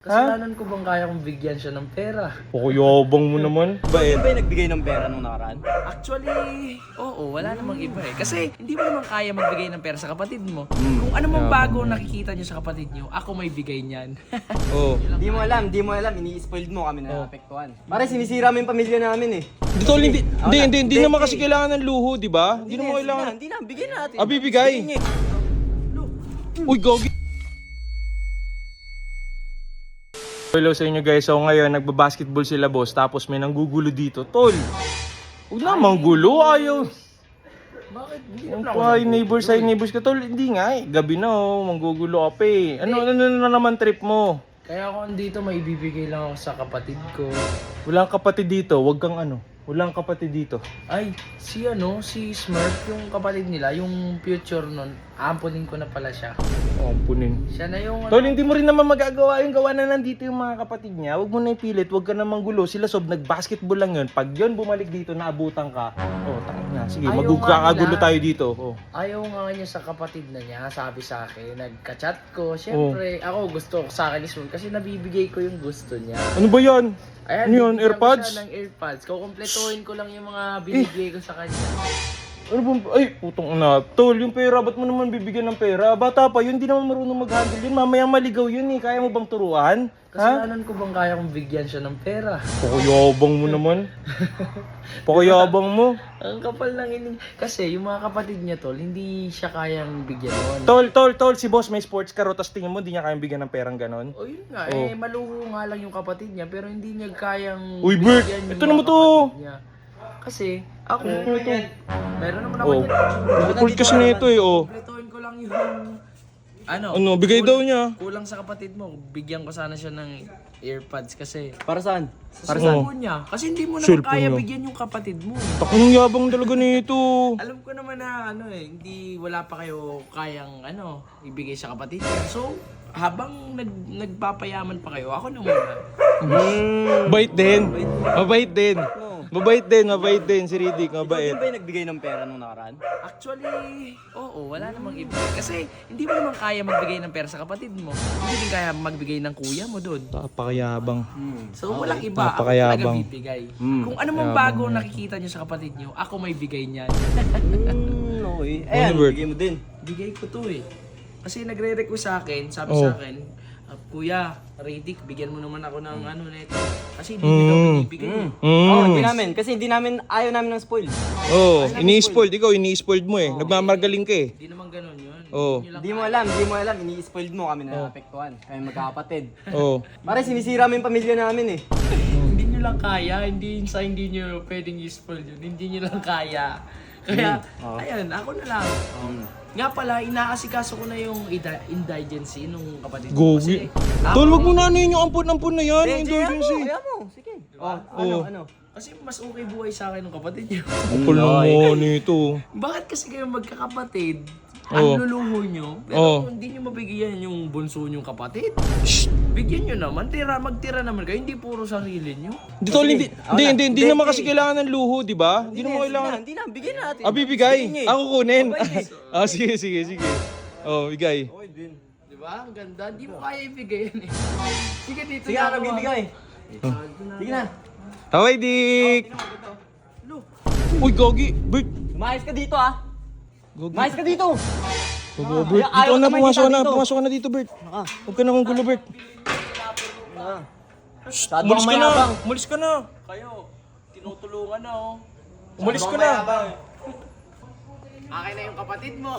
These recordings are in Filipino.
Kasalanan ko bang kaya kong bigyan siya ng pera? Pakuyabang mo naman. Bakit ba yung nagbigay ng pera nung nakaraan? Actually, oo, wala namang iba eh. Kasi hindi mo naman kaya magbigay ng pera sa kapatid mo. Kung ano mang bago nakikita niyo sa kapatid niyo, ako may bigay niyan. Oo. Di mo alam, ini-spoiled mo kami na naapektuhan. Pare, sinisira mo yung pamilya namin eh. Di tol, hindi naman kasi kailangan ng luho, di ba? Hindi naman kailangan. Hindi na, bigyan natin. Bibigay. Uy, gogi. Hello sa inyo guys. So ngayon, nagbabasketball sila boss. Tapos may nanggugulo dito. Tol, huwag na manggulo. Ayaw. Bakit? Hindi Ang naman pa, neighbors ka. Tol, hindi nga eh. Gabi na oh. Manggugulo ka pa eh. Ano na naman trip mo? Kaya ako andito, may ibibigay lang ako sa kapatid ko. Walang kapatid dito. Huwag kang ano. Walang kapatid dito. Ay, si Smurf, yung kapatid nila, yung future nun, ampunin ko na pala siya. Ampunin. Siya na yung Tol, hindi mo rin naman magagawa yung gawa na nandito yung mga kapatid niya. Huwag mo na ipilit, huwag ka na manggulo. Sila nag-basketball lang yun. Pag yun bumalik dito, naabutan ka. Oh, tangin na. Sige, Ayaw magkakagulo nga tayo dito. Oh. Ayaw nga niya sa kapatid na niya, sabi sa akin, nagka-chat ko. Siyempre, ako gusto ko sa akin ni Smurf kasi nabibigay ko yung gusto niya. Ano ba yan? Ayan, Ano yun, bibigyan ko AirPods? siya ng AirPods. Kukumpletuhin ko lang yung mga binigay ko sa kanya. Ano bang, ay, putong ina. Tol, yung pera, ba't mo naman bibigyan ng pera? Bata pa yun, di naman marunong mag-handle yun. Mamaya maligaw yun eh. Kaya mo bang turuan? Ha? Kasalanan ko bang kaya kong bigyan siya ng pera? Pakuyabang mo naman. Pakuyabang mo. Ang kapal ng ining. Kasi yung mga kapatid niya tol, hindi siya kayang bigyan nun. Tol, si boss may sports car, tapos tingin mo, di niya kayang bigyan ng perang ganon. O yun nga, Oh. maluho nga lang yung kapatid niya, pero hindi niya kayang Uy, Bert, bigyan yung ito naman mga to. kapatid niya. Kasi, ako, meron naman ako Oh. yan. Cool kasi na ito eh, oh. Kumpletuhin ko lang yung, Ano, bigay daw niya. Kulang sa kapatid mo, bigyan ko sana siya ng AirPods kasi Para saan? sa saan? cellphone niya. Kasi hindi mo naman Cellphone kaya niya. bigyan yung kapatid mo. Anong yabang talaga nito? Alam ko naman na hindi wala pa kayo kayang ibigay sa kapatid niya. So, habang nagpapayaman pa kayo, ako na muna. Bait din. Mabait din. Mabait din si Riddick, mabait. Bakit ba yung nagbigay ng pera nung nakaraan? Actually, oo, wala namang iba. Kasi hindi mo naman kaya magbigay ng pera sa kapatid mo. Hindi din kaya magbigay ng kuya mo doon. Napakayabang. So, walang iba. Ako Napakayabang. talaga bibigay. Kung ano mang bago nakikita niyo sa kapatid niyo, ako may bigay niyan. Okay. Ayan, Bert? bigay mo din. Bigay ko to eh. Kasi nagre-request sa akin, sabi sa akin, Kuya, Riddick, bigyan mo naman ako ng nito. Kasi hindi nyo daw binibigay. Oo, hindi namin. Kasi ayaw namin ng spoil. Oh, ini-spoiled. Ikaw, ini-spoiled mo eh. Nagmamargaling ka eh. Hindi naman ganun yun. Oo. Hindi nyo lang Di mo alam, ini-spoiled mo kami na naapektuhan. Kami magkakapatid. Oh. Pare, sinisira mo yung pamilya namin eh. hindi nyo lang kaya, hindi nyo pwedeng i-spoil yun. Hindi nyo lang kaya. Kaya, ayan, ako na lang. Nga pala, inaasikaso ko na yung indigency nung kapatid ko. Gogi. Tol, wag mo na ano yun yung ampun-ampun na yan. Yung indulgency. Kaya mo, sige. Ano? Kasi mas okay buhay sa akin ng kapatid niyo. Kapal mo nito. Bakit kasi kayo magkakapatid? Ang luluho nyo, pero hindi nyo mabigyan yung bunso nyong kapatid. Bigyan nyo naman, magtira naman kayo, hindi puro sarili nyo. Di tol, hindi naman kasi kailangan ng luho, di ba? Hindi naman kailangan. Hindi na, bigyan natin. Bibigay. Ako kunin. Sige. Oh, bigay. Okay din. Diba? Ang ganda. Hindi mo kaya ibigay yan eh. Sige dito Sige, na ano bibigay? Sige na. Haway, Dick. Uy, gogi. Bert. Umayos ka dito ah. Gogi. Umayos ka dito. Bert. Ayaw Dito na, naman pumasok kita na. dito. Pumasok ka na dito, Bert. Huwag ka na kung gulo, Bert. Masyado Umalis kang ka na. mayabang. Umalis ka na. Kayo, tinutulungan na oh. Umalis ka na. Akin na yung kapatid mo.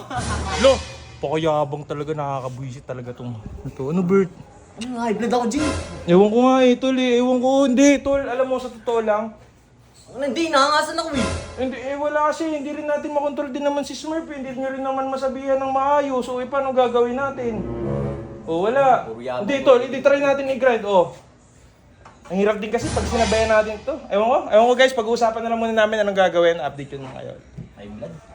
Lo. Pakayabang talaga, nakakabwisit talaga tong ito. Ano, Bert? Ano nga, high blood ako, G. Ewan ko nga eh, tol eh. Ewan ko. Hindi, tol. Alam mo, sa totoo lang. Hindi, nakangasan ako eh. Hindi, wala kasi. Hindi rin natin makontrol din naman si Smurf. Hindi nyo rin naman masabihan ng maayos. So, paano gagawin natin? Wala. Hindi, tol. Hindi, try natin i-grind. Ang hirap din kasi pag sinabayan natin ito. Ewan ko guys, pag-uusapan na lang muna namin anong gagawin. Update yun ngayon. High blood?